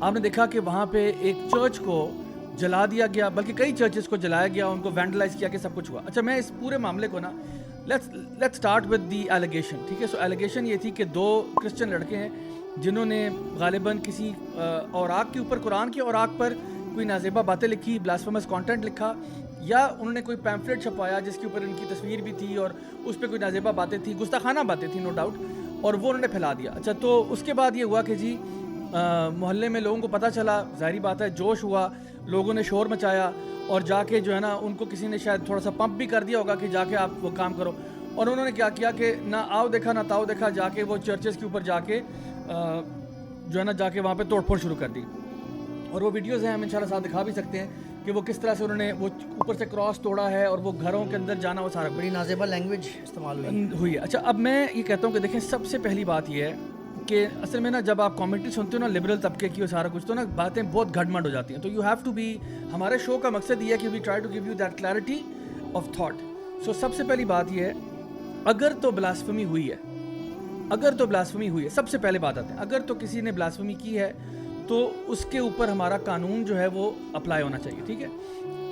آپ نے دیکھا کہ وہاں پہ ایک چرچ کو جلا دیا گیا، بلکہ کئی چرچز کو جلایا گیا، ان کو وینڈلائز کیا کہ سب کچھ ہوا. اچھا میں اس پورے معاملے کو نا let's start with the allegation. ٹھیک ہے، سو ایلیگیشن یہ تھی کہ دو کرسچن لڑکے ہیں جنہوں نے غالباً کسی اوراق کے اوپر، قرآن کے اوراق پر کوئی نازیبہ باتیں لکھی، بلاسفیمس کانٹینٹ لکھا، یا انہوں نے کوئی پیمفلیٹ چھپایا جس کے اوپر ان کی تصویر بھی تھی اور اس پہ کوئی نازیبہ باتیں تھیں، گستاخانہ باتیں تھیں نو ڈاؤٹ، اور وہ انہوں نے پھیلا دیا. اچھا تو اس کے بعد یہ ہوا کہ جی محلے میں لوگوں کو پتہ چلا، ظاہری بات ہے جوش ہوا، لوگوں نے شور مچایا، اور جا کے جو ہے نا ان کو کسی نے شاید تھوڑا سا پمپ بھی کر دیا ہوگا کہ جا کے آپ وہ کام کرو. اور انہوں نے کیا کیا کہ نہ آؤ دیکھا نہ تاؤ دیکھا، جا کے وہ چرچز کے اوپر جا کے جو ہے نا جا کے وہاں پہ توڑ پھوڑ شروع کر دی. اور وہ ویڈیوز ہیں، ہم انشاءاللہ ساتھ دکھا بھی سکتے ہیں کہ وہ کس طرح سے انہوں نے وہ اوپر سے کراس توڑا ہے اور وہ گھروں کے اندر جانا، وہ سارا بڑی نازیبہ لینگویج استعمال ہوئی ہے. اچھا اب میں یہ کہتا ہوں کہ دیکھیں سب سے پہلی بات یہ ہے کہ اصل میں نا جب آپ کامنٹری سنتے ہو نا لبرل طبقے کی اور سارا کچھ، تو نا باتیں بہت گھٹ مٹ ہو جاتی ہیں. تو یو ہیو ٹو بی، ہمارے شو کا مقصد یہ ہے کہ we try to give you that clarity of thought. So سب سے پہلی بات یہ ہے، اگر تو بلاسفمی ہوئی ہے، اگر تو بلاسفمی ہوئی ہے، سب سے پہلے بات آتے ہیں، اگر تو کسی نے بلاسفمی کی ہے تو اس کے اوپر ہمارا قانون جو ہے وہ اپلائی ہونا چاہیے. ٹھیک ہے،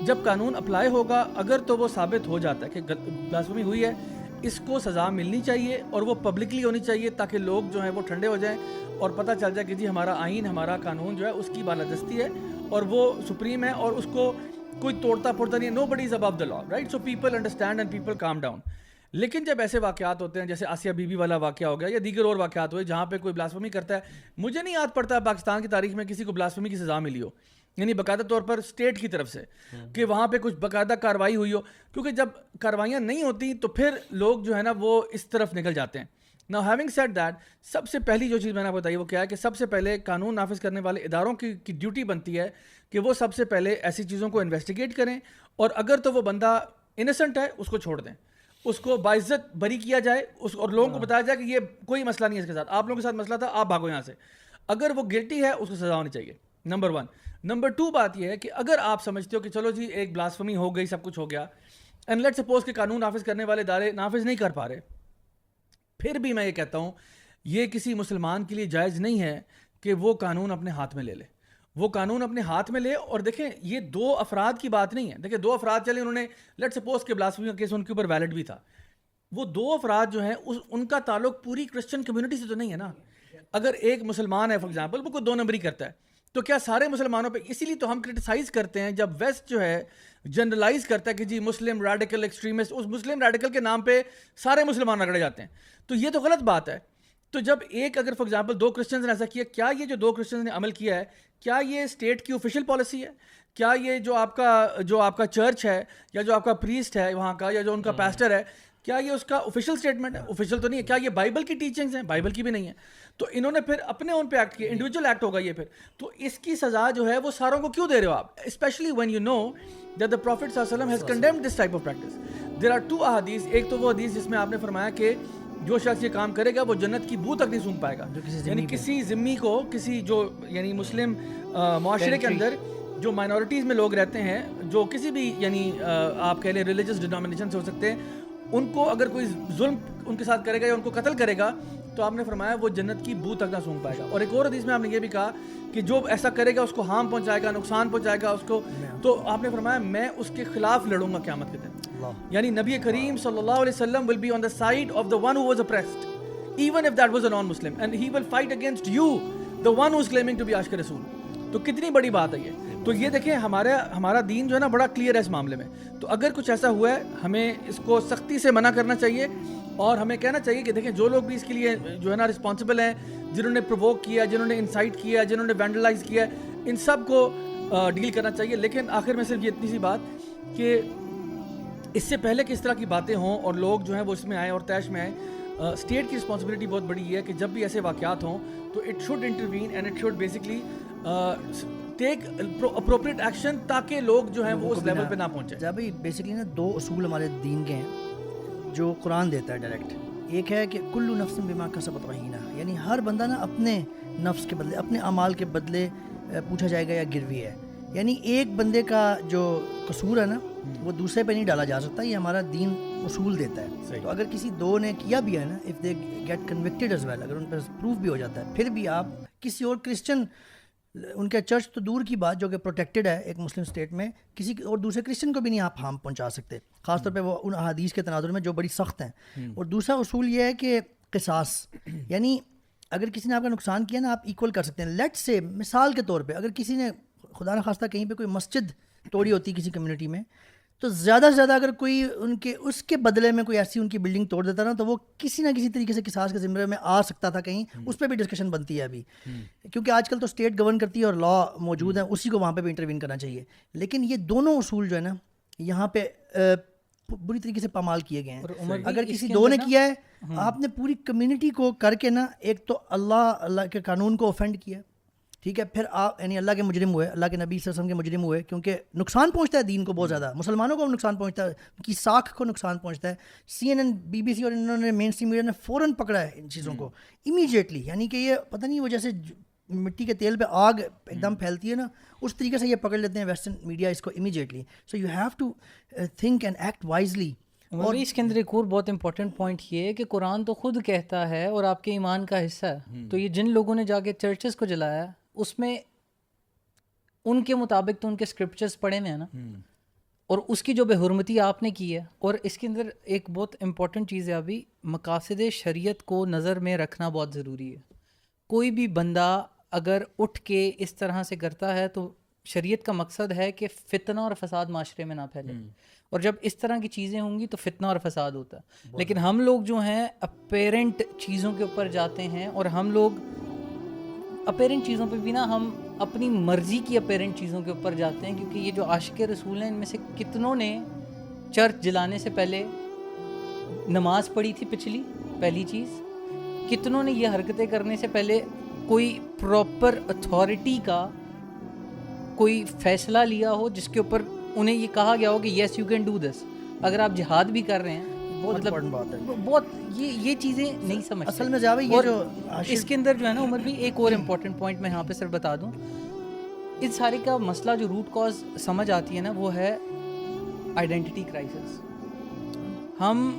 جب قانون اپلائی ہوگا، اگر تو وہ ثابت ہو جاتا ہے کہ بلاسفمی ہوئی ہے، اس کو سزا ملنی چاہیے اور وہ پبلکلی ہونی چاہیے، تاکہ لوگ جو ہیں وہ ٹھنڈے ہو جائیں اور پتہ چل جائے کہ جی ہمارا آئین، ہمارا قانون جو ہے اس کی بالادستی ہے اور وہ سپریم ہے اور اس کو کوئی توڑتا پھوڑتا نہیں ہے. Nobody is above the law, right? So people understand and people calm down. لیکن جب ایسے واقعات ہوتے ہیں جیسے آسیہ بی بی والا واقعہ ہو گیا یا دیگر اور واقعات ہوئے جہاں پہ کوئی بلاسفمی کرتا ہے، مجھے نہیں یاد پڑتا پاکستان کی تاریخ میں کسی کو بلاسفمی کی سزا ملی ہو، یعنی باقاعدہ طور پر اسٹیٹ کی طرف سے کہ وہاں پہ کچھ باقاعدہ کارروائی ہوئی ہو. کیونکہ جب کارروائیاں نہیں ہوتی تو پھر لوگ جو ہے نا وہ اس طرف نکل جاتے ہیں. Now having said that، سب سے پہلی جو چیز میں نے آپ کو بتائی وہ کیا ہے کہ سب سے پہلے قانون نافذ کرنے والے اداروں کی ڈیوٹی بنتی ہے کہ وہ سب سے پہلے ایسی چیزوں کو انویسٹیگیٹ کریں، اور اگر تو وہ بندہ انسنٹ ہے اس کو چھوڑ دیں، اس کو باعزت بری کیا جائے، اور لوگوں کو بتایا جائے کہ یہ کوئی مسئلہ نہیں ہے اس کے ساتھ، آپ لوگوں کے ساتھ مسئلہ تھا، آپ بھاگو یہاں سے. اگر وہ گلٹی ہے اس کو سزا ہونی چاہیے، نمبر 1. نمبر 2 بات یہ ہے کہ اگر آپ سمجھتے ہو کہ چلو جی ایک بلاسفمی ہو گئی، سب کچھ ہو گیا، اینڈ لیٹ سپوز کہ قانون نافذ کرنے والے ادارے نافذ نہیں کر پا رہے، پھر بھی میں یہ کہتا ہوں یہ کسی مسلمان کے لیے جائز نہیں ہے کہ وہ قانون اپنے ہاتھ میں لے لے. وہ قانون اپنے ہاتھ میں لے، اور دیکھیں یہ 2 افراد کی بات نہیں ہے. دیکھیں 2 افراد چلے، انہوں نے لیٹ سپوز کہ بلاسفمی کا کیس ان کے اوپر ویلڈ بھی تھا، وہ 2 افراد جو ہیں ان کا تعلق پوری کرسچن کمیونٹی سے تو نہیں ہے نا. اگر ایک مسلمان ہے فار ایگزامپل، وہ کوئی 2 نمبری کرتا ہے، تو کیا سارے مسلمانوں پہ؟ اسی لیے تو ہم کرٹیسائز کرتے ہیں جب ویسٹ جو ہے جنرلائز کرتا ہے کہ جی مسلم ریڈیکل ایکسٹریمسٹ، اس مسلم ریڈیکل کے نام پہ سارے مسلمان رگڑے جاتے ہیں، تو یہ تو غلط بات ہے. تو جب ایک اگر فار ایگزامپل 2 کرسچنز نے ایسا کیا، کیا یہ جو 2 کرسچنز نے عمل کیا ہے، کیا یہ اسٹیٹ کی آفیشیل پالیسی ہے؟ کیا یہ جو آپ کا چرچ ہے یا جو آپ کا پریسٹ ہے وہاں کا، یا جو ان کا پیسٹر ہے، کیا یہ اس کا آفیشیل اسٹیٹمنٹ ہے؟ آفیشیل تو نہیں ہے. کیا یہ بائبل کی ٹیچنگز ہیں؟ بائبل کی بھی نہیں ہے. تو انہوں نے پھر اپنے اون پہ ایکٹ کیا، انڈیویجول ایکٹ ہوگا یہ پھر. تو اس کی سزا جو ہے وہ ساروں کو کیوں دے رہے ہو آپ؟ Especially when you know that the prophet صلی اللہ علیہ وسلم has condemned this type of practice. There are 2 احادیث. ایک تو وہ حدیث جس میں آپ نے فرمایا کہ جو شخص یہ کام کرے گا وہ جنت کی بو تک نہیں سونگھ پائے گا، یعنی کسی ذمی کو، کسی جو یعنی مسلم معاشرے کے اندر جو مائنورٹیز میں لوگ رہتے ہیں، جو کسی بھی یعنی آپ کہہ لیں ریلیجس ڈینومینیشن سے ہو سکتے ہیں، ان کو اگر کوئی ظلم ان کے ساتھ کرے گا یا ان کو قتل کرے گا تو آپ نے فرمایا وہ جنت کی بو تک نہ سونگھ پائے گا. اور ایک اور حدیث میں آپ نے یہ بھی کہا کہ جو ایسا کرے گا اس کو ہارم پہنچائے گا، نقصان پہنچائے گا اس کو، تو آپ نے فرمایا میں اس کے خلاف لڑوں گا قیامت کے دن. یعنی نبی کریم صلی اللہ علیہ وسلم will be on the side of the one who was oppressed, even if that was a non-Muslim, and he will fight against you, the one who is claiming to be عاشق رسول. تو کتنی بڑی بات ہے یہ. تو یہ دیکھیں ہمارا دین جو ہے نا بڑا کلیئر ہے اس معاملے میں. تو اگر کچھ ایسا ہوا ہے ہمیں اس کو سختی سے منع کرنا چاہیے، اور ہمیں کہنا چاہیے کہ دیکھیں جو لوگ بھی اس کے لیے جو ہے نا رسپانسبل ہیں، جنہوں نے پرووک کیا، جنہوں نے انسائٹ کیا، جنہوں نے وینڈلائز کیا، ان سب کو ڈیل کرنا چاہیے. لیکن آخر میں صرف یہ اتنی سی بات کہ اس سے پہلے کہ اس طرح کی باتیں ہوں اور لوگ جو ہیں وہ اس میں آئیں اور تیش میں آئیں، اسٹیٹ کی رسپانسبلٹی بہت بڑی ہے کہ جب بھی ایسے واقعات ہوں تو it should intervene and it should basically take appropriate action, تاکہ لوگ جو ہیں وہ اس لیول پہ نہ پہنچے. جب بیسکلی نا 2 اصول ہمارے دین کے ہیں جو قرآن دیتا ہے ڈائریکٹ. ایک ہے کہ کل نفس بما کسبت رہینہ، یعنی ہر بندہ نا اپنے نفس کے بدلے، اپنے اعمال کے بدلے پوچھا جائے گا یا گروی ہے. یعنی ایک بندے کا جو قصور ہے نا وہ دوسرے پہ نہیں ڈالا جا سکتا. یہ ہمارا دین اصول دیتا ہے. تو اگر کسی دو نے کیا بھی ہے نا, if they get connected as well, اگر ان پر پروف بھی ہو جاتا ہے, پھر بھی آپ کسی اور کرسچن, ان کا چرچ تو دور کی بات جو کہ پروٹیکٹڈ ہے ایک مسلم اسٹیٹ میں, کسی اور دوسرے کرسچن کو بھی نہیں آپ ہارم پہنچا سکتے, خاص طور پہ وہ ان احادیث کے تناظر میں جو بڑی سخت ہیں. اور دوسرا اصول یہ ہے کہ قصاص, یعنی اگر کسی نے آپ کا نقصان کیا نا, آپ ایکول کر سکتے ہیں. لیٹ سے مثال کے طور پہ اگر کسی نے خدا نخواستہ کہیں پہ کوئی مسجد توڑی ہوتی کسی کمیونٹی میں, تو زیادہ سے زیادہ اگر کوئی ان کے اس کے بدلے میں کوئی ایسی ان کی بلڈنگ توڑ دیتا نا, تو وہ کسی نہ کسی طریقے سے قصاص کے ذمرے میں آ سکتا تھا کہیں. اس پہ بھی ڈسکشن بنتی ہے ابھی, کیونکہ آج کل تو اسٹیٹ گورن کرتی ہے اور لا موجود ہے, اسی کو وہاں پہ بھی انٹروین کرنا چاہیے. لیکن یہ دونوں اصول جو ہے نا یہاں پہ بری طریقے سے پامال کیے گئے ہیں. اگر کسی دو نے کیا ہے, آپ نے پوری کمیونٹی کو کر کے نا, ایک تو اللہ کے قانون کو اوفینڈ کیا, ٹھیک ہے, پھر آپ یعنی اللہ کے مجرم ہوئے, اللہ کے نبی صلی اللہ علیہ وسلم کے مجرم ہوئے, کیونکہ نقصان پہنچتا ہے دین کو بہت زیادہ, مسلمانوں کو نقصان پہنچتا ہے, ان کی ساکھ کو نقصان پہنچتا ہے. CNN, BBC اور انہوں نے مین اسٹریم میڈیا نے فوراً پکڑا ہے ان چیزوں کو امیجیٹلی, یعنی کہ یہ پتہ نہیں وہ جیسے مٹی کے تیل پہ آگ ایک دم پھیلتی ہے نا, اس طریقے سے یہ پکڑ لیتے ہیں ویسٹرن میڈیا اس کو immediately. So you have to think and act wisely. اور اس کے اندر ایک اور بہت امپورٹنٹ پوائنٹ یہ ہے کہ قرآن تو خود کہتا ہے اور آپ کے ایمان کا حصہ ہے, تو یہ جن لوگوں نے جا کے چرچز کو جلایا, اس میں ان کے مطابق تو ان کے اسکرپچرز پڑھے ہوئے ہیں نا, اور اس کی جو بے حرمتی آپ نے کی ہے. اور اس کے اندر ایک بہت امپورٹنٹ چیز ہے, ابھی مقاصد شریعت کو نظر میں رکھنا بہت ضروری ہے. کوئی بھی بندہ اگر اٹھ کے اس طرح سے کرتا ہے تو شریعت کا مقصد ہے کہ فتنہ اور فساد معاشرے میں نہ پھیلے, اور جب اس طرح کی چیزیں ہوں گی تو فتنہ اور فساد ہوتا ہے. لیکن ہم لوگ جو ہیں اپیرنٹ چیزوں کے اوپر جاتے ہیں, اور ہم لوگ اپیرنٹ چیزوں پہ بھی نا ہم اپنی مرضی کی اپیرنٹ چیزوں کے اوپر جاتے ہیں. کیونکہ یہ جو عاشق رسول ہیں, ان میں سے کتنوں نے چرچ جلانے سے پہلے نماز پڑھی تھی پہلی چیز, کتنوں نے یہ حرکتیں کرنے سے پہلے کوئی پراپر اتھارٹی کا کوئی فیصلہ لیا ہو جس کے اوپر انہیں یہ کہا گیا ہو کہ yes you can do this. اگر آپ جہاد بھی کر رہے ہیں, بہت امپورٹنٹ بات ہے, بہت یہ چیزیں نہیں سمجھتے اصل میں زیادہ یہ جو اس کے اندر جو ہے نا عمر بھی ایک اور امپورٹنٹ پوائنٹ میں یہاں پہ صرف بتا دوں. اس سارے کا مسئلہ جو روٹ کاز سمجھ آتی ہے نا, وہ ہے آئیڈینٹی کرائسس. ہم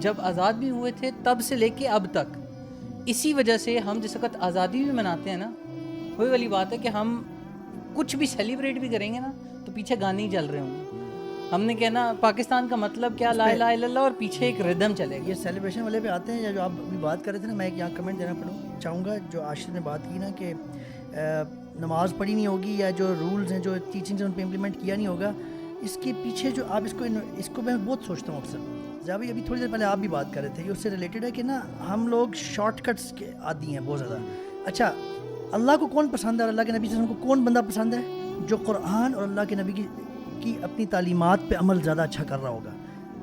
جب آزاد بھی ہوئے تھے تب سے لے کے اب تک اسی وجہ سے ہم جس وقت آزادی بھی مناتے ہیں نا, وہی والی بات ہے کہ ہم کچھ بھی سیلیبریٹ بھی کریں گے نا تو پیچھے گانے ہی چل رہے ہوں گے. ہم نے کہنا پاکستان کا مطلب کیا, لا الہ الا اللہ, اور پیچھے ایک ردم چلے گا. یہ سیلیبریشن والے پہ آتے ہیں, یا جو آپ ابھی بات کر رہے تھے نا, میں ایک یہاں کمنٹ دینا چاہوں گا. جو عاشر نے بات کی نا کہ نماز پڑھی نہیں ہوگی, یا جو رولز ہیں جو ٹیچنگز ہیں ان پہ امپلیمنٹ کیا نہیں ہوگا, اس کے پیچھے جو آپ اس کو میں بہت سوچتا ہوں اکثر. جب ابھی تھوڑی دیر پہلے آپ بھی بات کر رہے تھے, یہ اس سے ریلیٹڈ ہے کہ نا ہم لوگ شارٹ کٹس کے عادی ہیں بہت زیادہ. اچھا, اللہ کو کون پسند ہے اور اللہ کے نبی صلی اللہ علیہ وسلم کو کون بندہ پسند ہے؟ جو قرآن اور اللہ کے نبی کی اپنی تعلیمات پہ عمل زیادہ اچھا کر رہا ہوگا.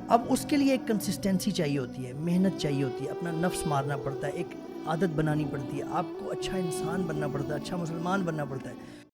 اب اس کے لیے ایک کنسسٹنسی چاہیے ہوتی ہے, محنت چاہیے ہوتی ہے, اپنا نفس مارنا پڑتا ہے, ایک عادت بنانی پڑتی ہے, آپ کو اچھا انسان بننا پڑتا ہے, اچھا مسلمان بننا پڑتا ہے.